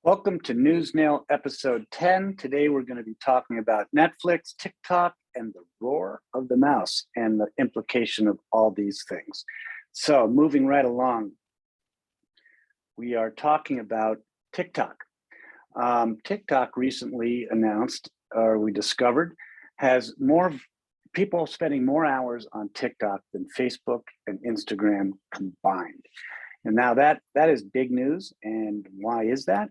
Welcome to NewsNale episode 10. Today we're going to be talking about Netflix, TikTok, and the roar of the mouse and the implication of all these things. So moving right along, we are talking about TikTok. TikTok recently announced, or we discovered, has more people spending more hours on TikTok than Facebook and Instagram combined. And now that is big news. And why is that?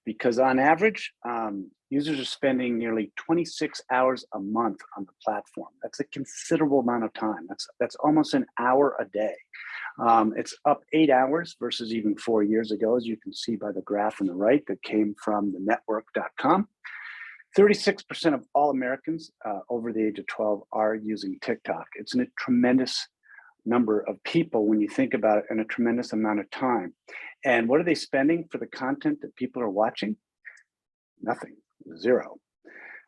Because on average, users are spending nearly 26 hours a month on the platform. That's a considerable amount of time. That's almost an hour a day. It's up 8 hours versus even 4 years ago, as you can see by the graph on the right that came from the network.com. 36% of all Americans over the age of 12 are using TikTok. It's a tremendous number of people when you think about it, and a tremendous amount of time. And what are they spending for the content that people are watching? Nothing, zero.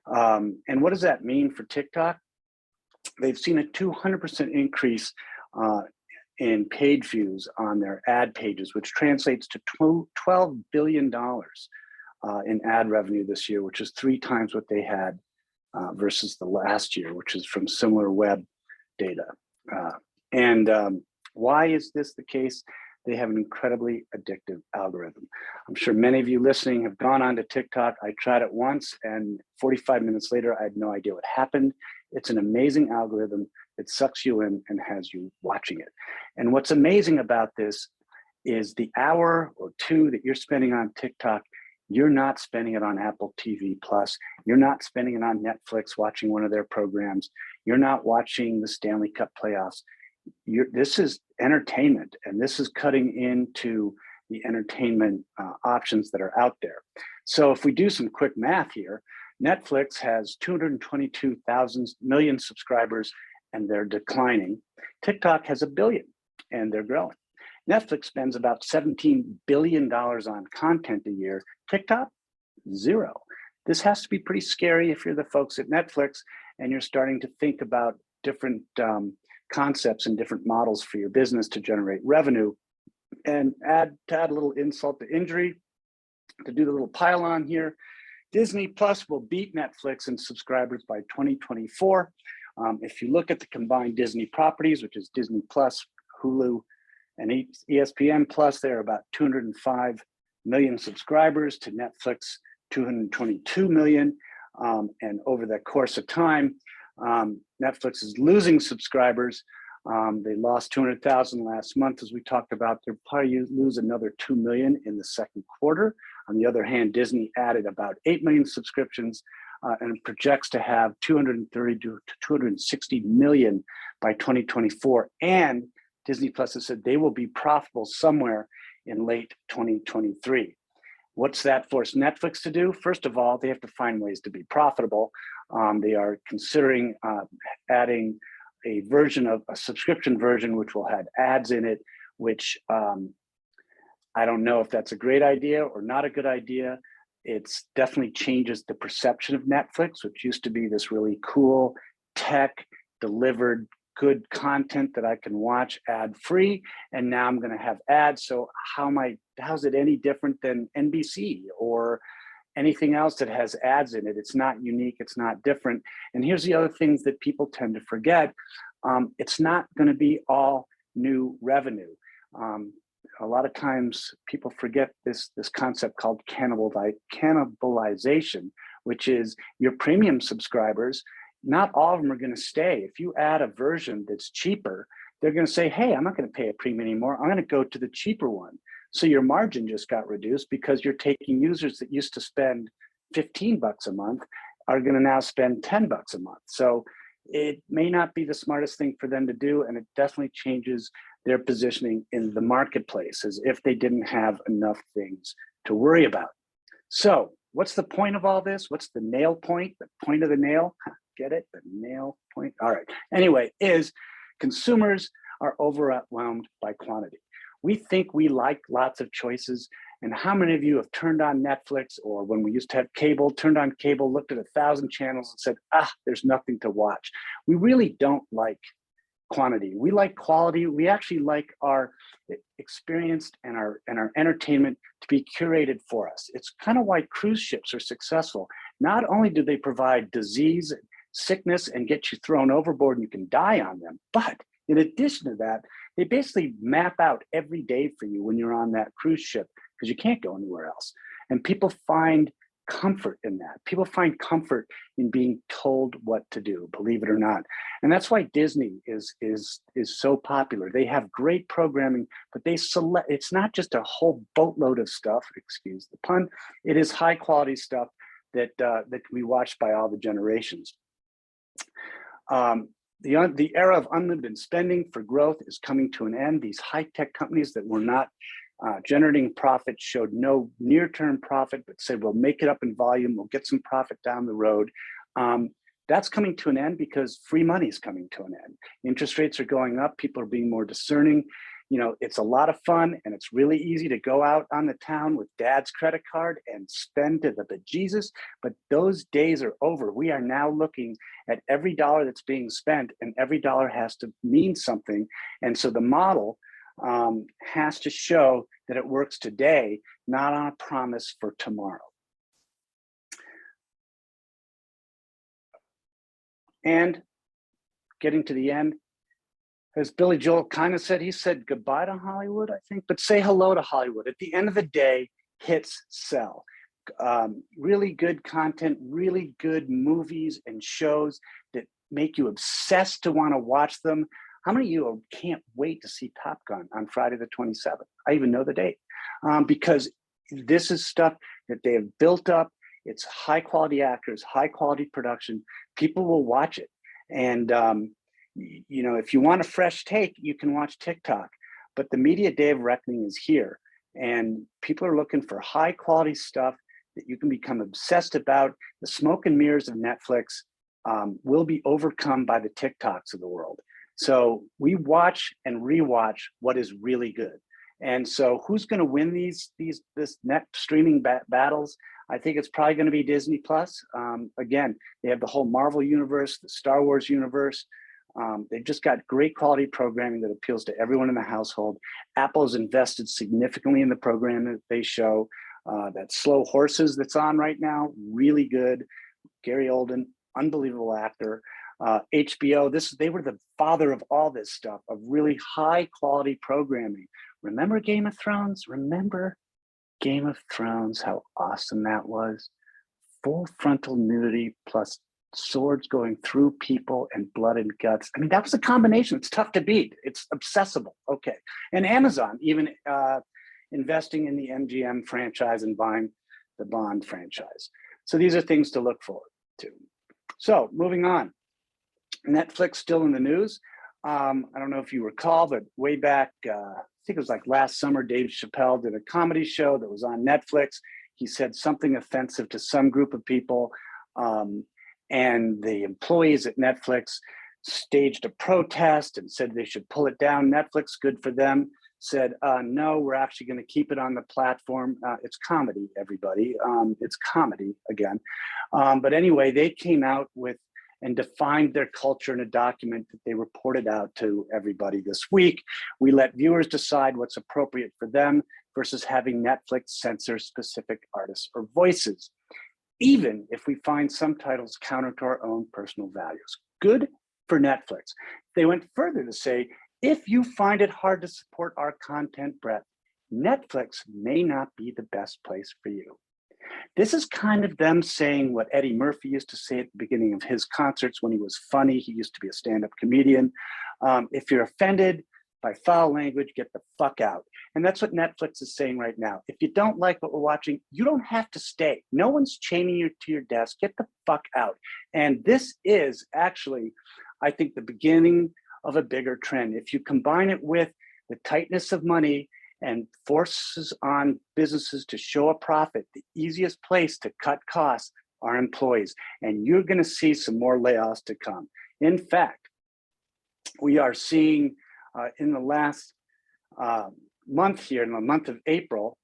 And what does that mean for TikTok? They've seen a 200% increase in page views on their ad pages, which translates to $12 billion in ad revenue this year, which is 3 times what they had versus the last year, which is from similar web data. Why is this the case? They have an incredibly addictive algorithm. I'm sure many of you listening have gone onto TikTok. I tried it once, and 45 minutes later, I had no idea what happened. It's an amazing algorithm. It sucks you in and has you watching it. And what's amazing about this is the hour or 2 that you're spending on TikTok, you're not spending it on Apple TV Plus. You're not spending it on Netflix watching one of their programs. You're not watching the Stanley Cup playoffs. This is entertainment, and this is cutting into the entertainment options that are out there. So if we do some quick math here, Netflix has 222 million subscribers, and they're declining. TikTok has 1 billion, and they're growing. Netflix spends about $17 billion on content a year. TikTok, 0. This has to be pretty scary if you're the folks at Netflix and you're starting to think about different concepts and different models for your business to generate revenue. And to add a little insult to injury, to do the little pile on here, Disney Plus will beat Netflix in subscribers by 2024. If you look at the combined Disney properties, which is Disney Plus, Hulu, and ESPN Plus, they're about 205 million subscribers to Netflix, 222 million. And over the course of time, Netflix is losing subscribers. They lost 200,000 last month, as we talked about. They'll probably lose another 2 million in the second quarter. On the other hand, Disney added about 8 million subscriptions and projects to have 230 to 260 million by 2024. And Disney Plus has said they will be profitable somewhere in late 2023. What's that force Netflix to do? First of all, they have to find ways to be profitable. They are considering adding a subscription version, which will have ads in it, which I don't know if that's a great idea or not a good idea. It's definitely changes the perception of Netflix, which used to be this really cool tech delivered good content that I can watch ad-free, and now I'm going to have ads. So how's it any different than NBC or anything else that has ads in it? It's not unique, it's not different. And here's the other things that people tend to forget. It's not going to be all new revenue. A lot of times people forget this concept called cannibalization, which is your premium subscribers. Not all of them are going to stay. If you add a version that's cheaper, they're going to say, hey, I'm not going to pay a premium anymore. I'm going to go to the cheaper one. So your margin just got reduced because you're taking users that used to spend 15 bucks a month are going to now spend 10 bucks a month. So it may not be the smartest thing for them to do, and it definitely changes their positioning in the marketplace as if they didn't have enough things to worry about. So what's the point of all this? What's the nail point? The point of the nail? Get it? The nail point? All right. Anyway, is consumers are overwhelmed by quantity. We think we like lots of choices. And how many of you have turned on Netflix, or when we used to have cable, turned on cable, looked at 1,000 channels and said, there's nothing to watch. We really don't like quantity. We like quality. We actually like our experienced and our entertainment to be curated for us. It's kind of why cruise ships are successful. Not only do they provide disease, sickness, and get you thrown overboard and you can die on them, but in addition to that, they basically map out every day for you when you're on that cruise ship because you can't go anywhere else. And people find comfort in that. People find comfort in being told what to do, believe it or not. And that's why Disney is so popular. They have great programming, but they select, it's not just a whole boatload of stuff, excuse the pun, it is high quality stuff that that can be watched by all the generations. The era of unlimited spending for growth is coming to an end. These high-tech companies that were not generating profit showed no near-term profit, but said, we'll make it up in volume, we'll get some profit down the road. That's coming to an end because free money is coming to an end. Interest rates are going up, people are being more discerning. You know, it's a lot of fun and it's really easy to go out on the town with dad's credit card and spend to the bejesus, but those days are over. We are now looking at every dollar that's being spent and every dollar has to mean something. And so the model has to show that it works today, not on a promise for tomorrow. And getting to the end, as Billy Joel kind of said, he said goodbye to Hollywood, I think, but say hello to Hollywood. At the end of the day, hits sell. Really good content, really good movies and shows that make you obsessed to want to watch them. How many of you can't wait to see Top Gun on Friday the 27th? I even know the date because this is stuff that they have built up. It's high quality actors, high quality production. People will watch it. And you know, if you want a fresh take, you can watch TikTok, but the media day of reckoning is here. And people are looking for high quality stuff that you can become obsessed about. The smoke and mirrors of Netflix will be overcome by the TikToks of the world. So we watch and rewatch what is really good. And so who's going to win this next streaming battles? I think it's probably going to be Disney Plus. Again, they have the whole Marvel universe, the Star Wars universe. They've just got great quality programming that appeals to everyone in the household. Apple's invested significantly in the program that they show. That Slow Horses that's on right now, really good. Gary Oldman, unbelievable actor. HBO, they were the father of all this stuff, of really high quality programming. Remember Game of Thrones? Remember Game of Thrones, how awesome that was? Full frontal nudity plus swords going through people and blood and guts. I mean, that was a combination. It's tough to beat. It's accessible. Okay. And Amazon even investing in the MGM franchise and buying the Bond franchise. So these are things to look forward to. So moving on. Netflix still in the news. I don't know if you recall, but way back, I think it was like last summer, Dave Chappelle did a comedy show that was on Netflix. He said something offensive to some group of people. And the employees at Netflix staged a protest and said they should pull it down. Netflix, good for them, said, no, we're actually going to keep it on the platform. It's comedy, everybody. It's comedy again. But anyway, they came out with and defined their culture in a document that they reported out to everybody this week. We let viewers decide what's appropriate for them versus having Netflix censor specific artists or voices, even if we find some titles counter to our own personal values. Good for Netflix. They went further to say, if you find it hard to support our content breadth, Netflix may not be the best place for you. This is kind of them saying what Eddie Murphy used to say at the beginning of his concerts when he was funny. He used to be a stand-up comedian. If you're offended by foul language, get the fuck out. And that's what Netflix is saying right now. If you don't like what we're watching, you don't have to stay. No one's chaining you to your desk. Get the fuck out. And this is actually, I think, the beginning of a bigger trend. If you combine it with the tightness of money and forces on businesses to show a profit, the easiest place to cut costs are employees. And you're going to see some more layoffs to come. In fact, we are seeing in the last month here, in the month of April,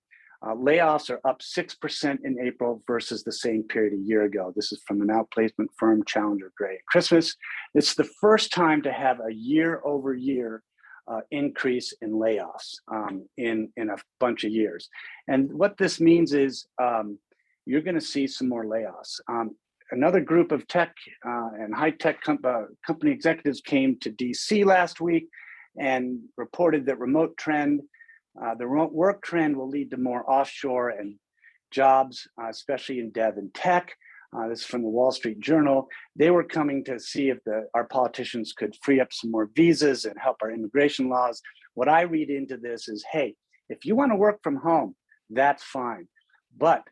Layoffs are up 6% in April versus the same period a year ago. This is from an outplacement firm, Challenger Gray. Christmas, it's the first time to have a year-over-year increase in layoffs in a bunch of years. And what this means is you're going to see some more layoffs. Another group of tech and high-tech company executives came to DC last week and reported that the remote work trend will lead to more offshore and jobs, especially in dev and tech. This is from the Wall Street Journal. They were coming to see if our politicians could free up some more visas and help our immigration laws. What I read into this is, hey, if you want to work from home, that's fine. But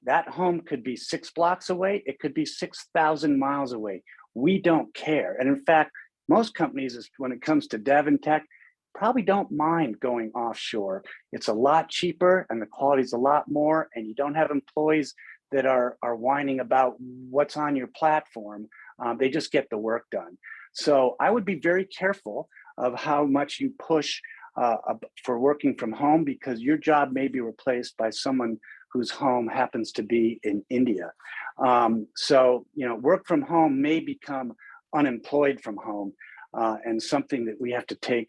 that home could be 6 blocks away. It could be 6,000 miles away. We don't care. And in fact, most companies, when it comes to dev and tech, probably don't mind going offshore. It's a lot cheaper and the quality is a lot more, and you don't have employees that are whining about what's on your platform. They just get the work done. So I would be very careful of how much you push for working from home, because your job may be replaced by someone whose home happens to be in India. So, work from home may become unemployed from home, and something that we have to take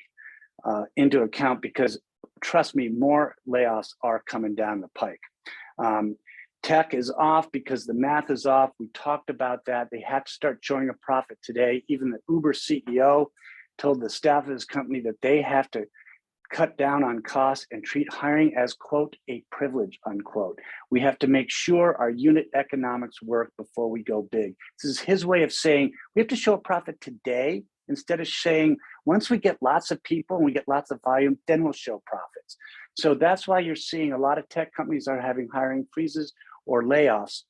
into account, because trust me, more layoffs are coming down the pike. Tech is off because the math is off. We talked about that. They had to start showing a profit today. Even the Uber CEO told the staff of his company that they have to cut down on costs and treat hiring as, quote, a privilege, unquote. We have to make sure our unit economics work before we go big. This is his way of saying we have to show a profit today, instead of saying, once we get lots of people and we get lots of volume, then we'll show profits. So that's why you're seeing a lot of tech companies are having hiring freezes or layoffs.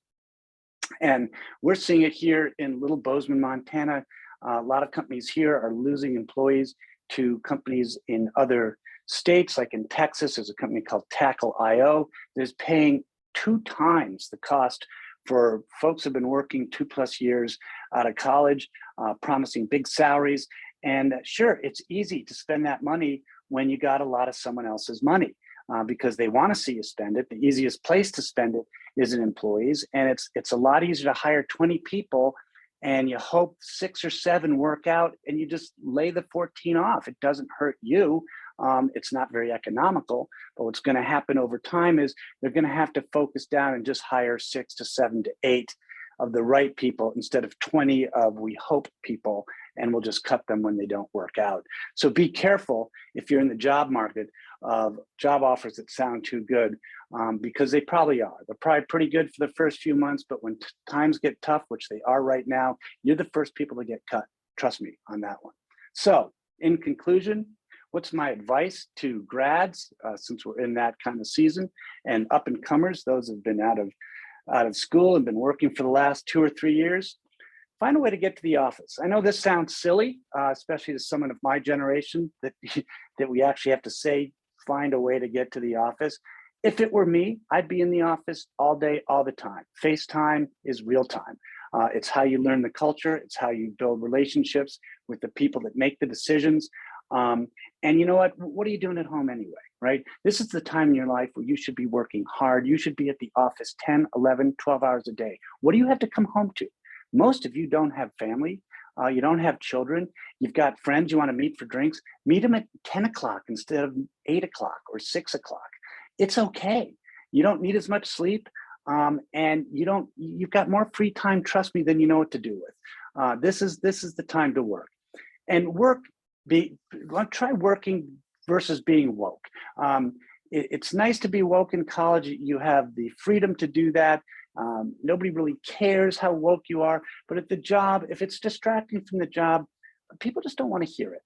And we're seeing it here in Little Bozeman, Montana. A lot of companies here are losing employees to companies in other states. Like in Texas, there's a company called Tackle.io that's paying 2 times the cost for folks who've been working 2+ years out of college, promising big salaries. And sure, it's easy to spend that money when you got a lot of someone else's money, because they want to see you spend it. The easiest place to spend it is in employees. And it's a lot easier to hire 20 people and you hope 6 or 7 work out and you just lay the 14 off. It doesn't hurt you. It's not very economical, but what's going to happen over time is they're going to have to focus down and just hire 6 to 7 to 8 of the right people instead of 20 of we hope people, and we'll just cut them when they don't work out. So be careful if you're in the job market of job offers that sound too good, because they probably are. They're probably pretty good for the first few months, but when times get tough, which they are right now, you're the first people to get cut. Trust me on that one. So in conclusion, what's my advice to grads, since we're in that kind of season, and up and comers, those who've been out of school and been working for the last 2 or 3 years? Find a way to get to the office. I know this sounds silly, especially to someone of my generation, that we actually have to say, find a way to get to the office. If it were me, I'd be in the office all day, all the time. FaceTime is real time. It's how you learn the culture. It's how you build relationships with the people that make the decisions. And you know what are you doing at home anyway, right? This is the time in your life where you should be working hard. You should be at the office 10, 11, 12 hours a day. What do you have to come home to? Most of you don't have family. You don't have children. You've got friends you want to meet for drinks. Meet them at 10 o'clock instead of 8 o'clock or 6 o'clock. It's okay. You don't need as much sleep. And you've got more free time, trust me, than you know what to do with. This is the time to work. And try working versus being woke. It's nice to be woke in college. You have the freedom to do that. Nobody really cares how woke you are, but at the job, if it's distracting from the job, people just don't want to hear it.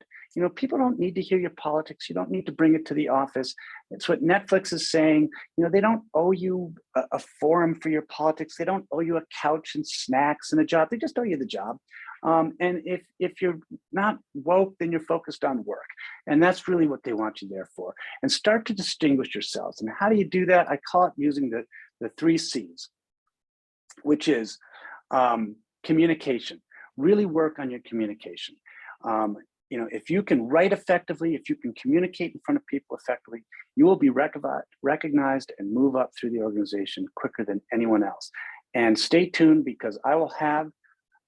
People don't need to hear your politics. You don't need to bring it to the office. It's what Netflix is saying. They don't owe you a forum for your politics. They don't owe you a couch and snacks and a job. They just owe you the job. And if you're not woke, then you're focused on work. And that's really what they want you there for. And start to distinguish yourselves. And how do you do that? I call it using the 3 C's, which is communication. Really work on your communication. if you can write effectively, if you can communicate in front of people effectively, you will be recognized and move up through the organization quicker than anyone else. And stay tuned, because I will have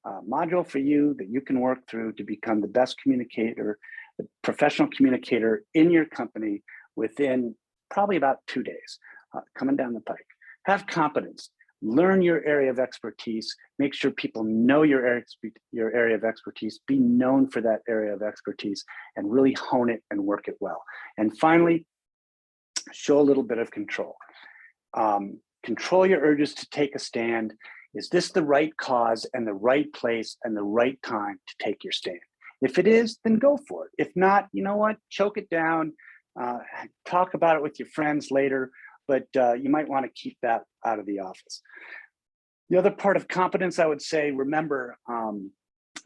a module for you that you can work through to become the best communicator, the professional communicator in your company within probably about 2 days, coming down the pike. Have competence. Learn your area of expertise. Make sure people know your area of expertise. Be known for that area of expertise and really hone it and work it well. And finally, show a little bit of control. Control your urges to take a stand. Is this the right cause and the right place and the right time to take your stand? If it is, then go for it. If not, you know what? Choke it down. Talk about it with your friends later, but you might want to keep that out of the office. The other part of competence, I would say, remember,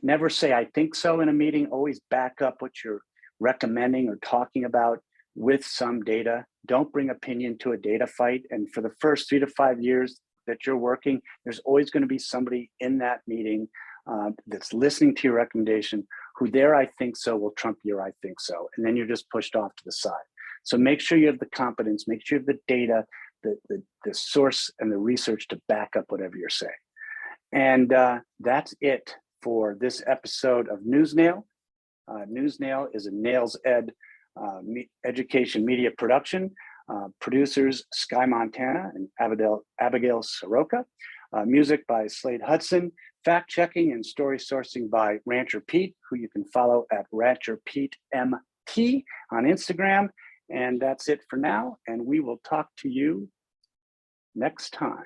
never say I think so in a meeting. Always back up what you're recommending or talking about with some data. Don't bring opinion to a data fight. And for the first 3 to 5 years that you're working, there's always going to be somebody in that meeting that's listening to your recommendation who their I think so will trump your I think so. And then you're just pushed off to the side. So make sure you have the competence, make sure you have the data, the source and the research to back up whatever you're saying. And that's it for this episode of NewsNale. NewsNale is a Nails Ed education media production. Producers Sky Montana and Abigail Soroka. Music by Slade Hudson. Fact checking and story sourcing by Rancher Pete, who you can follow at Rancher Pete MT on Instagram. And that's it for now. And we will talk to you next time.